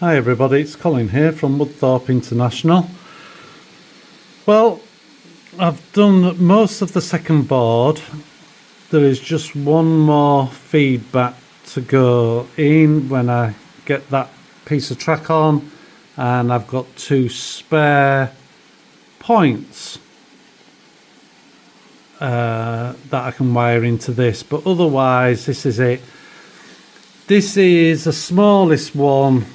Hi everybody, it's Colin here from Woodthorp International. Well, I've done most of the second board. There is just one more feedback to go in when I get that piece of track on, and I've got two spare points that I can wire into this, but otherwise this is it. This is the smallest one,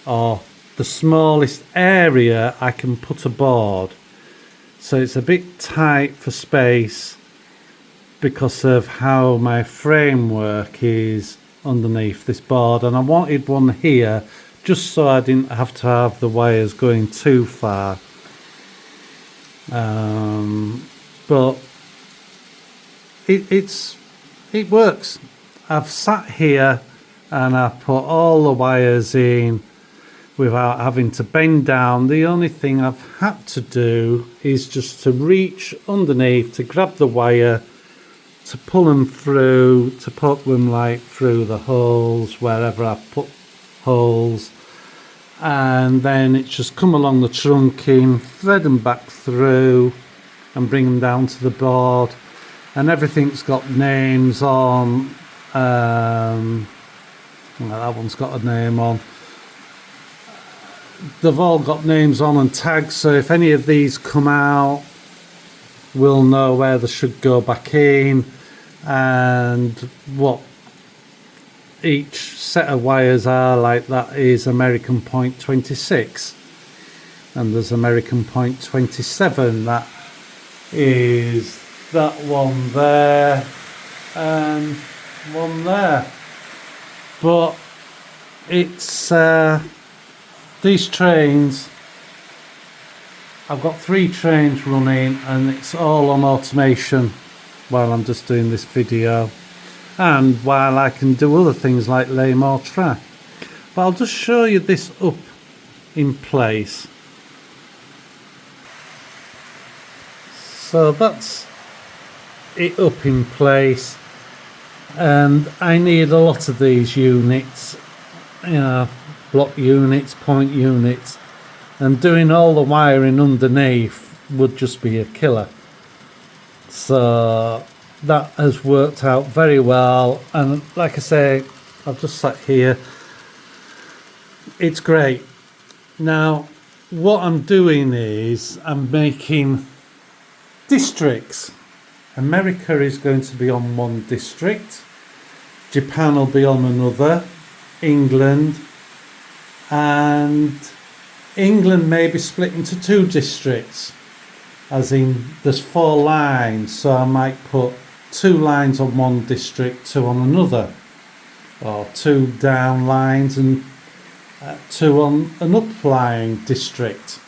or the smallest area I can put a board, so it's a bit tight for space because of how my framework is underneath this board, and I wanted one here just so I didn't have to have the wires going too far. But it works. I've sat here and I've put all the wires in without having to bend down. The only thing I've had to do is just to reach underneath to grab the wire, to pull them through, to put them like through the holes wherever I've put holes, and then it's just come along the trunking, thread them back through and bring them down to the board. And everything's got names on. Well, that one's got a name on. They've all got names on and tags, so if any of these come out, we'll know where they should go back in and what each set of wires are. Like that is American point 26, and there's American point 27. That is that one there and one there. But it's these trains, I've got 3 trains running, and it's all on automation while I'm just doing this video, and while I can do other things like lay more track. But I'll just show you this up in place. So that's it up in place, and I need a lot of these units, you know, block units, point units, and doing all the wiring underneath would just be a killer. So that has worked out very well, and like I say, I've just sat here, it's great. Now what I'm doing is I'm making districts. America is going to be on one district, Japan will be on another, England, and England may be split into 2 districts, as in there's 4 lines, so I might put 2 lines on one district, 2 on another, or 2 down lines and 2 on an uplying district.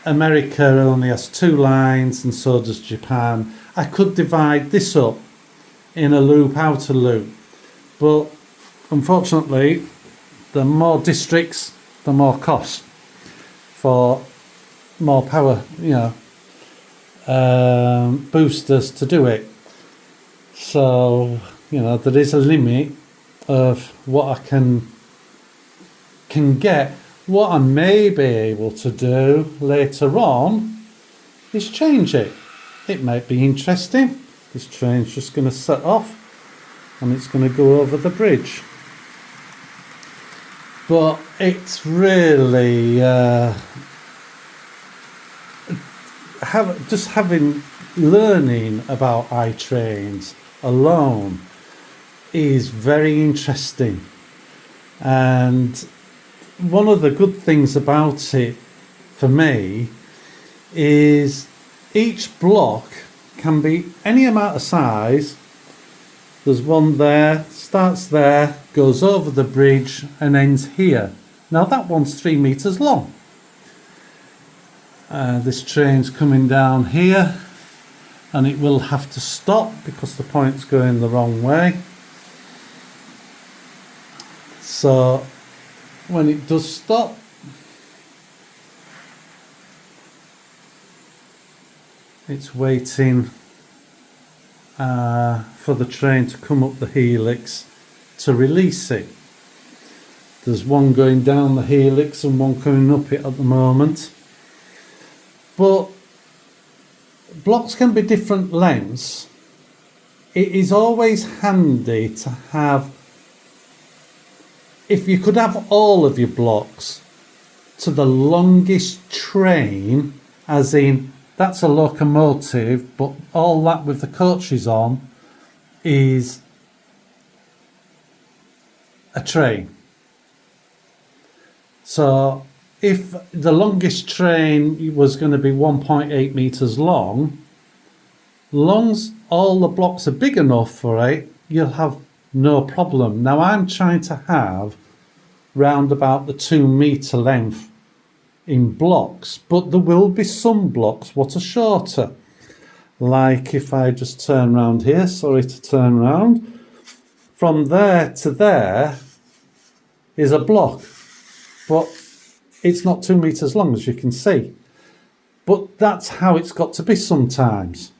America only has 2 lines, and so does Japan. I could divide this up in a loop, outer loop, but unfortunately the more districts, the more cost for more power, boosters to do it. So there is a limit of what I can get. What I may be able to do later on is change it. It might be interesting. This train's just going to set off and it's going to go over the bridge. But it's really learning about iTrains alone is very interesting. And one of the good things about it for me is each block can be any amount of size. There's one there, starts there, goes over the bridge and ends here. Now that one's 3 meters long. This train's coming down here, and it will have to stop because the point's going the wrong way. So when it does stop, it's waiting for the train to come up the helix to release it. There's one going down the helix and one coming up it at the moment. But blocks can be different lengths. It is always handy to have, if you could have all of your blocks to the longest train, as in that's a locomotive, but all that with the coaches on is a train. So if the longest train was going to be 1.8 meters long as all the blocks are big enough for it, you'll have no problem. Now I'm trying to have round about the 2 meter length in blocks, but there will be some blocks what are shorter. Like if I just turn round here, sorry to turn round, from there to there is a block, but it's not 2 meters long, as you can see. But that's how it's got to be sometimes.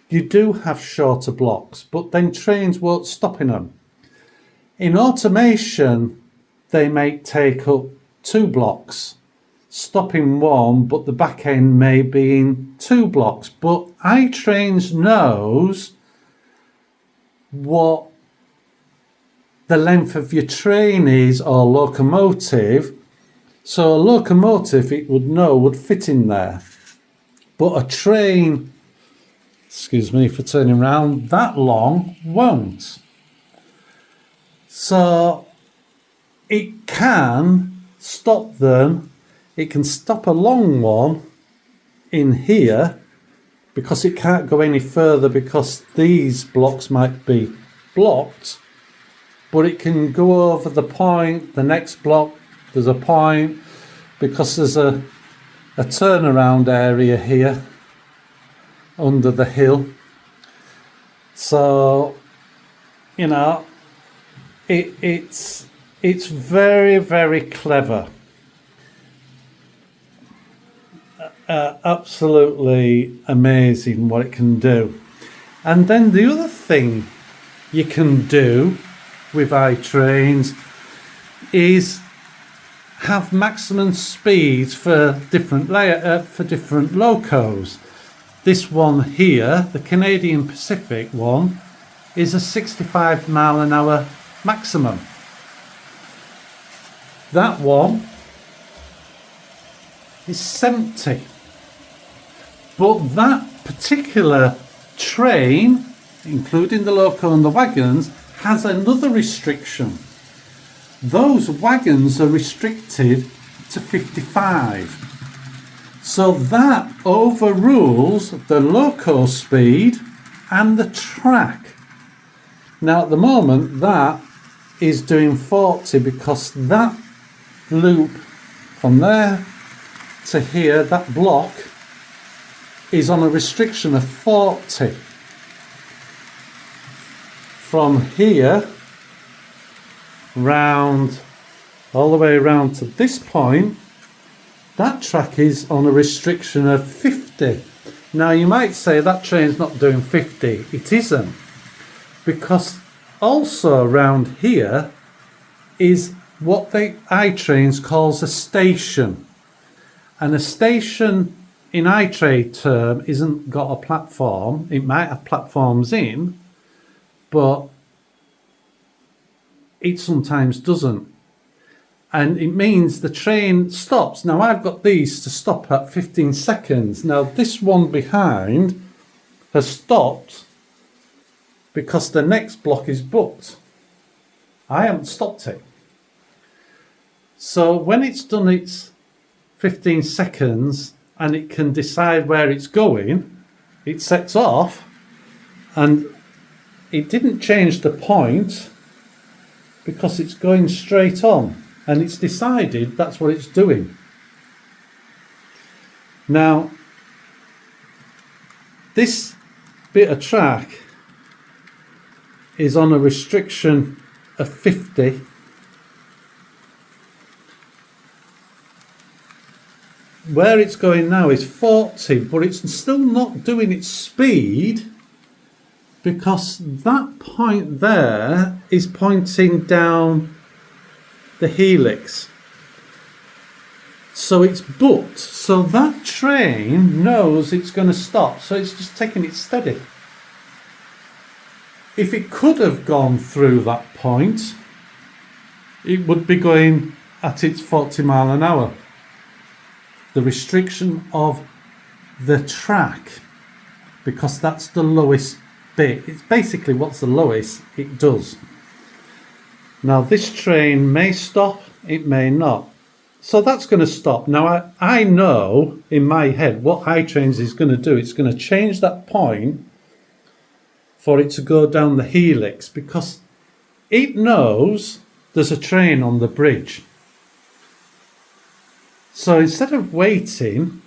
You do have shorter blocks, but then trains won't stop in them. In automation, they may take up 2 blocks, stopping one, but the back end may be in 2 blocks. But iTrain knows what the length of your train is, or locomotive. So a locomotive, it would know, would fit in there. But a train, excuse me for turning around, that long won't. So it can stop them. It can stop a long one in here because it can't go any further because these blocks might be blocked, but it can go over the point, the next block, there's a point, because there's a turnaround area here under the hill. So, you know, it's very, very clever. Absolutely amazing what it can do. And then the other thing you can do with iTrains is have maximum speeds for different different locos. This one here, the Canadian Pacific one, is a 65 mile an hour maximum. That one is 70. But that particular train, including the loco and the wagons, has another restriction. Those wagons are restricted to 55. So that overrules the loco speed and the track. Now at the moment that is doing 40 because that loop from there to here, that block, is on a restriction of 40. From here round all the way around to this point, that track is on a restriction of 50. Now you might say that train's not doing 50. It isn't, because also around here is what the iTrains calls a station. And a station in iTrain term isn't got a platform. It might have platforms in, but it sometimes doesn't. And it means the train stops. Now I've got these to stop at 15 seconds. Now this one behind has stopped because the next block is booked. I haven't stopped it. So when it's done its 15 seconds and it can decide where it's going, it sets off, and it didn't change the point because it's going straight on, and it's decided that's what it's doing. Now this bit of track is on a restriction of 50. Where it's going now is 40, but it's still not doing its speed because that point there is pointing down the helix. So it's booked. So that train knows it's going to stop. So it's just taking it steady. If it could have gone through that point, it would be going at its 40 mile an hour. The restriction of the track, because that's the lowest bit. It's basically what's the lowest it does. Now this train may stop, it may not. So that's going to stop. Now I know in my head what iTrain is going to do. It's going to change that point for it to go down the helix, because it knows there's a train on the bridge. So instead of waiting,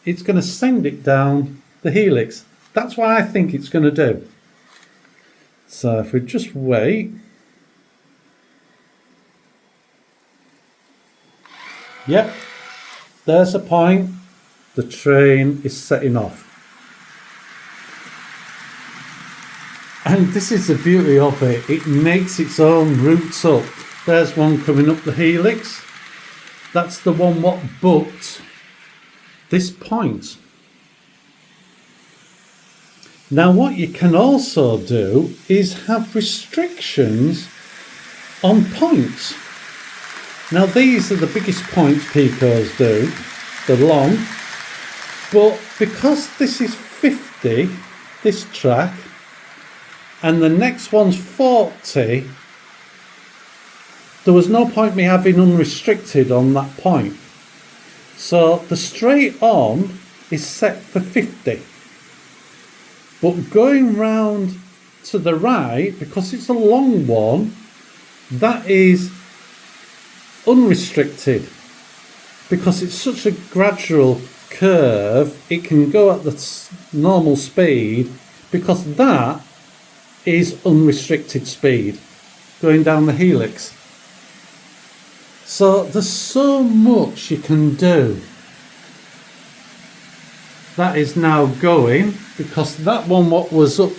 it's going to send it down the helix. That's what I think it's going to do. So if we just wait. Yep, there's a point. The train is setting off. And this is the beauty of it. It makes its own routes up. There's one coming up the helix. That's the one what booked this point. Now what you can also do is have restrictions on points. Now these are the biggest points Picos do. They're long. But because this is 50, this track, and the next one's 40, there was no point me having unrestricted on that point. So the straight on is set for 50. But going round to the right, because it's a long one, that is unrestricted. Because it's such a gradual curve, it can go at the normal speed, because that is unrestricted speed going down the helix. So there's so much you can do. That is now going, because that one what was up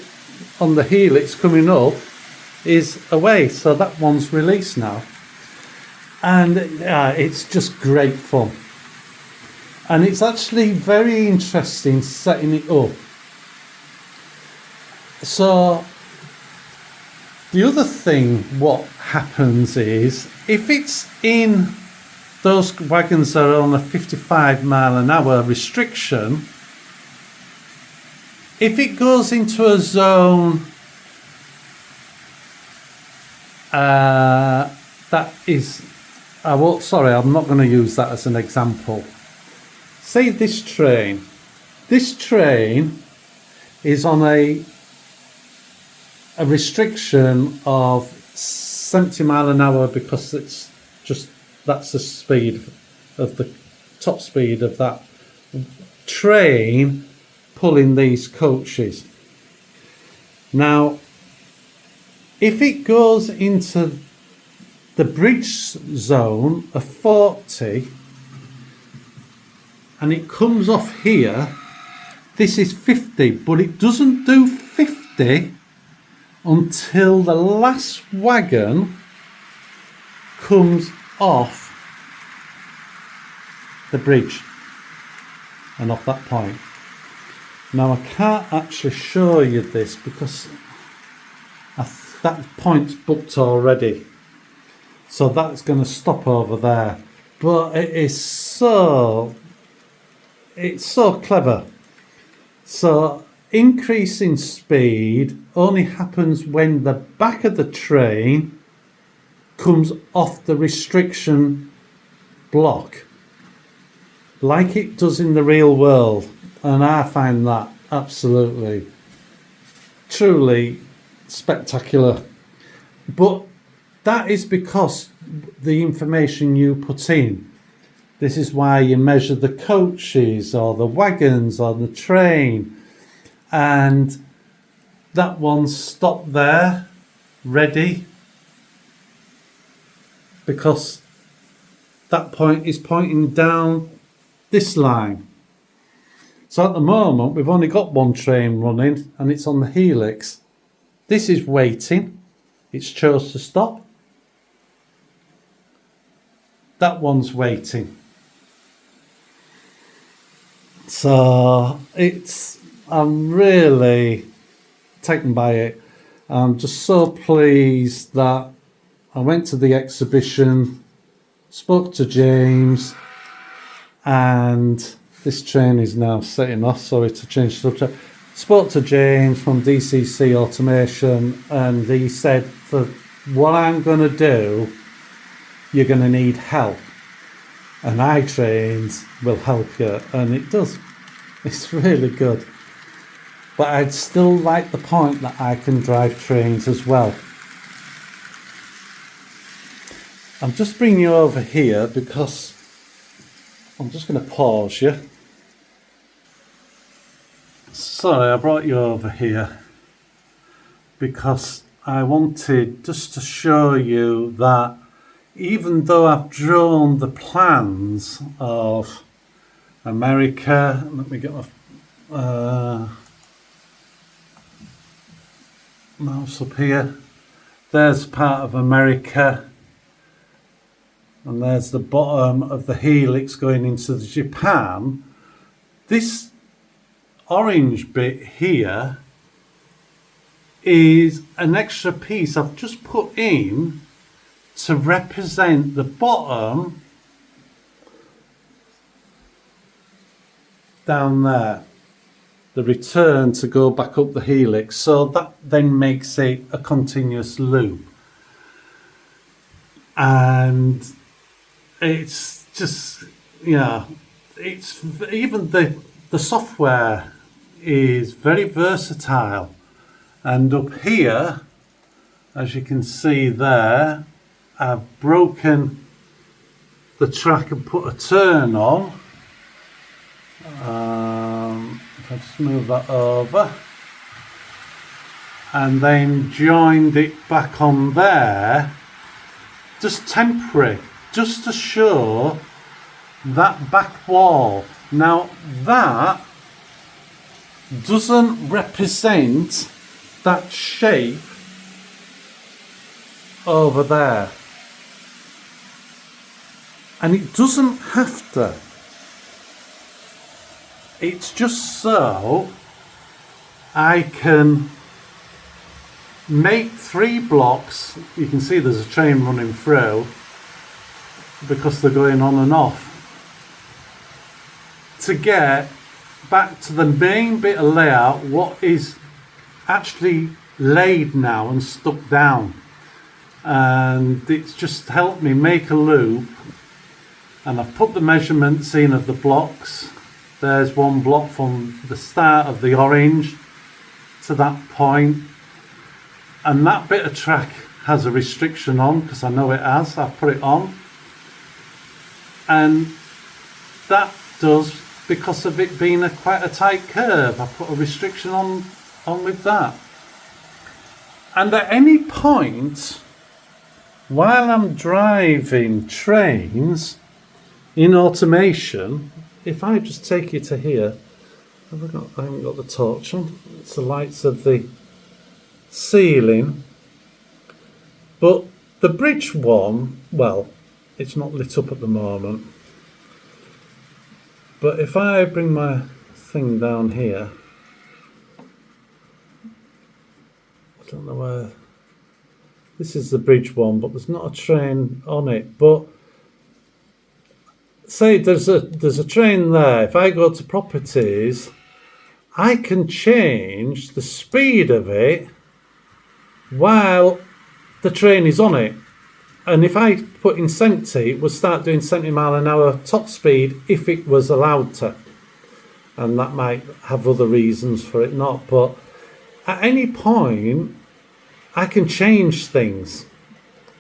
on the helix coming up is away, so that one's released now. And it's just great fun. And it's actually very interesting setting it up. So the other thing what happens is, if it's in those wagons that are on a 55 mile an hour restriction, if it goes into a zone that is, I'm not going to use that as an example. Say this train is on a restriction of 70 mile an hour, because it's just, that's the speed of the top speed of that train pulling these coaches. Now if it goes into the bridge zone of 40 and it comes off here, this is 50, but it doesn't do 50 until the last wagon comes off the bridge and off that point. Now I can't actually show you this because that point's booked already, so that's going to stop over there. But it's so clever. So increasing speed only happens when the back of the train comes off the restriction block, like it does in the real world. And I find that absolutely, truly spectacular. But that is because the information you put in. This is why you measure the coaches or the wagons or the train. And that one's stopped there, ready, because that point is pointing down this line. So at the moment we've only got one train running and it's on the helix. This is waiting. It's chose to stop. That one's waiting. So I'm really taken by it. I'm just so pleased that I went to the exhibition, spoke to James, and this train is now setting off. Sorry to change the subject. Spoke to James from DCC Automation, and he said, for what I'm going to do, you're going to need help. And iTrains will help you, and it does. It's really good. But I'd still like the point that I can drive trains as well. I'm just bringing you over here because I'm just going to pause you. Sorry, I brought you over here because I wanted just to show you that even though I've drawn the plans of America, let me get my mouse up here. There's part of America, and there's the bottom of the helix going into the Japan. This orange bit here is an extra piece I've just put in to represent the bottom down there, the return to go back up the helix, so that then makes it a continuous loop. And it's just, it's even the software is very versatile. And up here, as you can see there, I've broken the track and put a turn on. If I just move that over, and then joined it back on there, just temporary, just to show that back wall. Now that doesn't represent that shape over there, and it doesn't have to. It's just so I can make 3 blocks. You can see there's a train running through because they're going on and off, to get back to the main bit of layout, what is actually laid now and stuck down. And it's just helped me make a loop, and I've put the measurements in of the blocks. There's one block from the start of the orange to that point, and that bit of track has a restriction on because I know it has. I've put it on, and that does, because of it being quite a tight curve, I put a restriction on with that. And at any point while I'm driving trains in automation, if I just take you to here, I haven't got the torch on. It's the lights of the ceiling. But the bridge one, well, it's not lit up at the moment. But if I bring my thing down here, I don't know where. This is the bridge one, but there's not a train on it. But say there's a train there. If I go to properties, I can change the speed of it while the train is on it. And if I put in 70, it would start doing 70 mile an hour top speed if it was allowed to. And that might have other reasons for it not. But at any point, I can change things.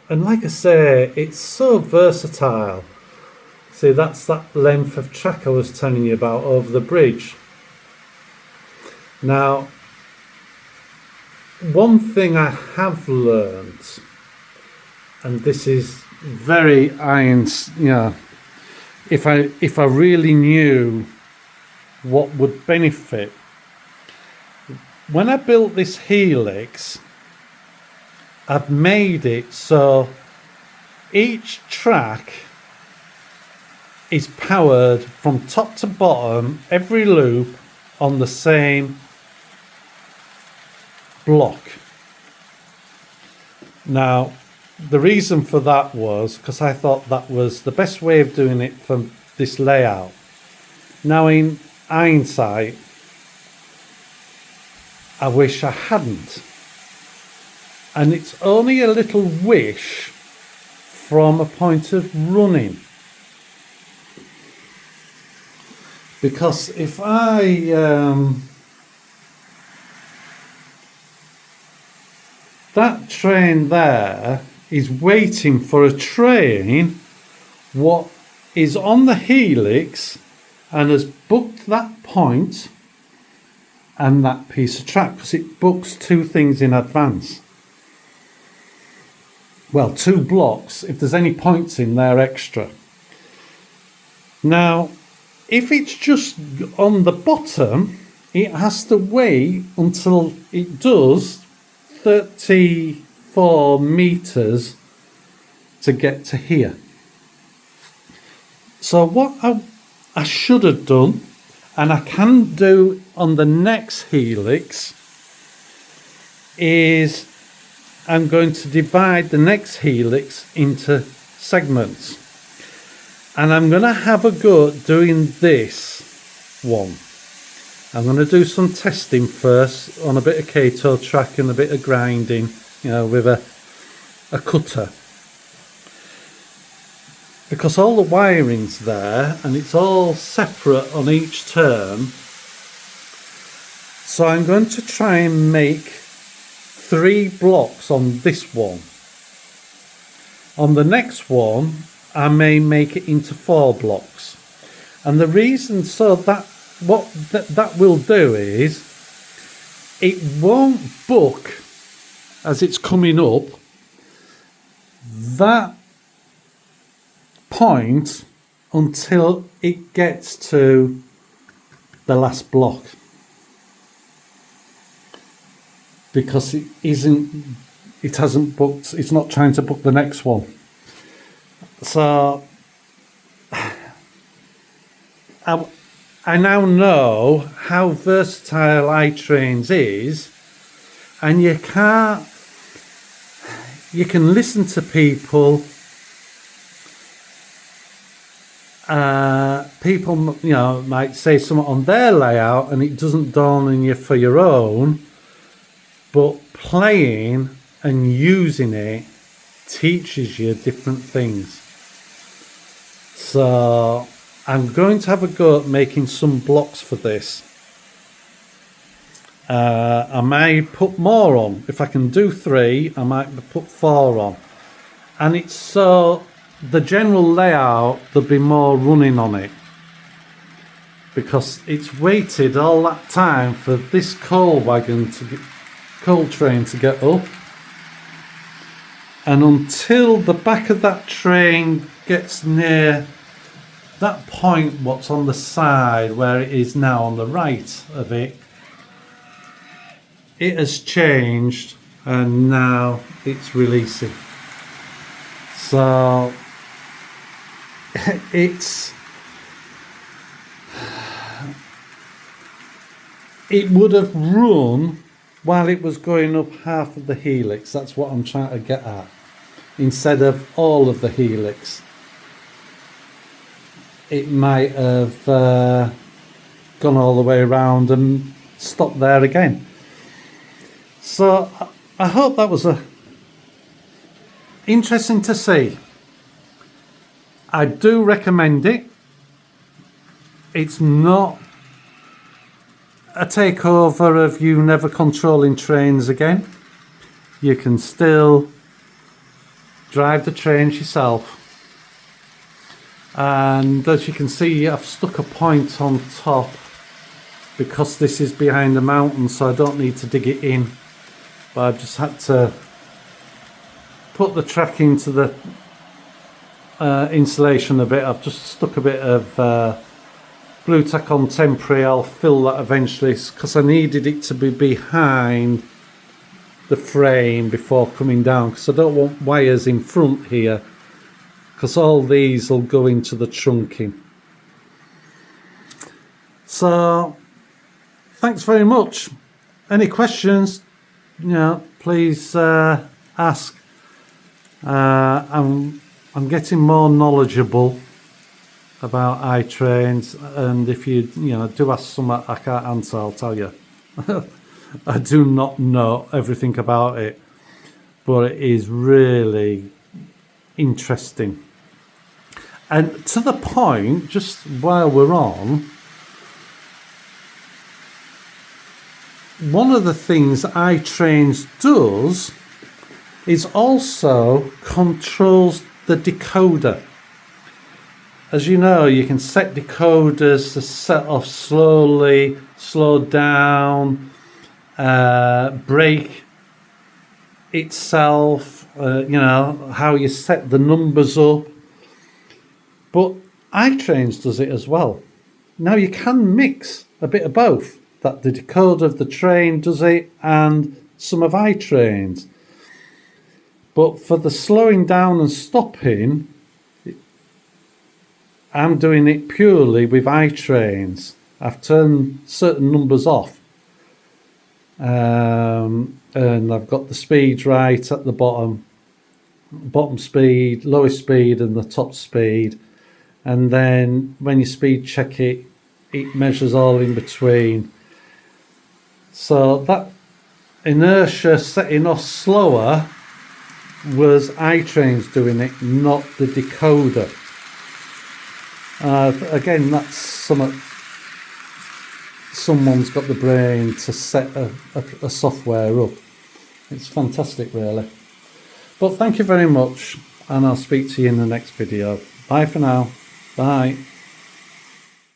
And like I say, it's so versatile. See, that's that length of track I was telling you about over the bridge. Now, one thing I have learned, and this is very if I really knew what would benefit, when I built this helix, I've made it so each track is powered from top to bottom, every loop on the same block. Now, the reason for that was because I thought that was the best way of doing it for this layout. Now, in hindsight, I wish I hadn't. And it's only a little wish from a point of running. Because if that train there is waiting for a train what is on the helix and has booked that point and that piece of track, because it books two things in advance. Well, 2 blocks if there's any points in there extra. Now, if it's just on the bottom, it has to wait until it does 34 meters to get to here. So what I should have done, and I can do on the next helix, is I'm going to divide the next helix into segments. And I'm going to have a go at doing this one. I'm going to do some testing first on a bit of Kato track and a bit of grinding, you know, with a cutter. Because all the wiring's there and it's all separate on each turn. So I'm going to try and make 3 blocks on this one. On the next one, I may make it into 4 blocks. And the reason so that what that will do is it won't book as it's coming up that point until it gets to the last block, because it hasn't booked, it's not trying to book the next one. So I now know how versatile iTrains is, and you can listen to people. People, you know, might say something on their layout and it doesn't dawn on you for your own, but playing and using it teaches you different things. So I'm going to have a go at making some blocks for this. I may put more on. If I can do 3, I might put 4 on. And it's so the general layout, there'll be more running on it, because it's waited all that time for this coal train to get up, and until the back of that train gets near that point what's on the side where it is now on the right of it, it has changed and now it's releasing. So it would have run while it was going up half of the helix. That's what I'm trying to get at, instead of all of the helix. It might have gone all the way around and stopped there again. So I hope that was interesting to see. I do recommend it. It's not a takeover of you never controlling trains again. You can still drive the trains yourself. And as you can see, I've stuck a point on top because this is behind a mountain, so I don't need to dig it in. But I've just had to put the track into the insulation a bit. I've just stuck a bit of blue tack on temporary. I'll fill that eventually because I needed it to be behind the frame before coming down, because I don't want wires in front here, because all these will go into the trunking. So thanks very much. Any questions, please ask. I'm getting more knowledgeable about iTrains, and if you do ask something I can't answer, I'll tell you. I do not know everything about it, but it is really interesting. And to the point, just while we're on, one of the things iTrains does is also controls the decoder. As you know, you can set decoders to set off slowly, slow down, break itself, how you set the numbers up. But iTrains does it as well. Now you can mix a bit of both, that the decoder of the train does it and some of iTrains. But for the slowing down and stopping, I'm doing it purely with iTrains. I've turned certain numbers off. And I've got the speeds right at the bottom speed, lowest speed and the top speed. And then when you speed check it, it measures all in between. So that inertia setting off slower was iTrains doing it, not the decoder. Again, that's someone's got the brain to set a software up. It's fantastic, really. But thank you very much, and I'll speak to you in the next video. Bye for now. Bye.